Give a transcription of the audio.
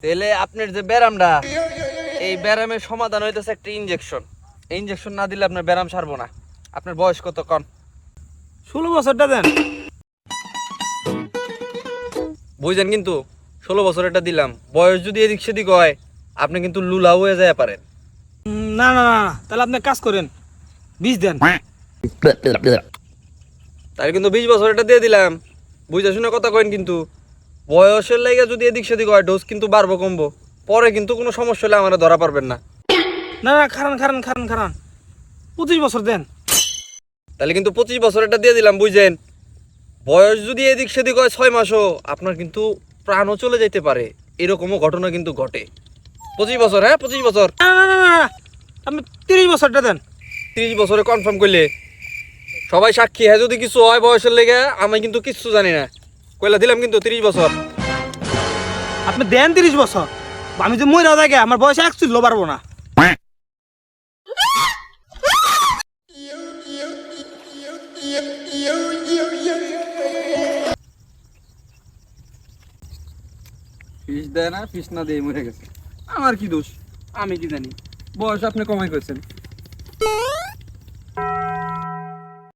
তাহলে আপনার যে ব্যারামটা, এই ব্যারামের সমাধান হইতেছে একটা ইনজেকশন। এই ইনজেকশন না দিলে আপনার ব্যারাম সারবো না। আপনার বয়স কত কন? 16 বছরটা দেন। বুঝছেন কিন্তু 16 বছর এটা দিলাম, বয়স যদি এদিক সেদিক হয় আপনি কিন্তু লুলা হয়ে যায় পারেন। না না না না, তাহলে আপনি কাজ করেন, 20 দেন। তাই কিন্তু 20 বছর এটা দিয়ে দিলাম, বুঝে শুনে কথা কইন কিন্তু। বয়সের লাইগা যদি এদিক সেদিক হয় ডোজ কিন্তু বাড়বো কমবো, পরে কিন্তু কোনো সমস্যা হলে আমার ধরা পারবেন না। না না, খারান খারান খারান খারান, 25 বছর দেন। তাহলে কিন্তু 25 বছর এটা দিয়ে দিলাম, বুঝছেন। বয়স যদি এদিক সেদিক হয় 6 মাসও, আপনার কিন্তু প্রাণও চলে যেতে পারে, এরকমও ঘটনা কিন্তু ঘটে। 25 বছর, হ্যাঁ 25 বছর। না না না না, আপনি 30 বছরটা দেন। 30 বছরে কনফার্ম করলে সবাই সাক্ষী, হ্যাঁ যদি কিছু হয় বয়সের লেগে আমি কিন্তু কিচ্ছু জানি না, কইলা দিলাম কিন্তু 30 বছর। আপনি দেন 30 বছর, আমি যে মইরা যাই আমার বয়স 1 চুল পারবো না। ফিস দেয় না, ফিস না দিয়ে মরে গেছে। আমার কি দোষ? আমি কি জানি? বয়স আপনি কমাই করেছেন।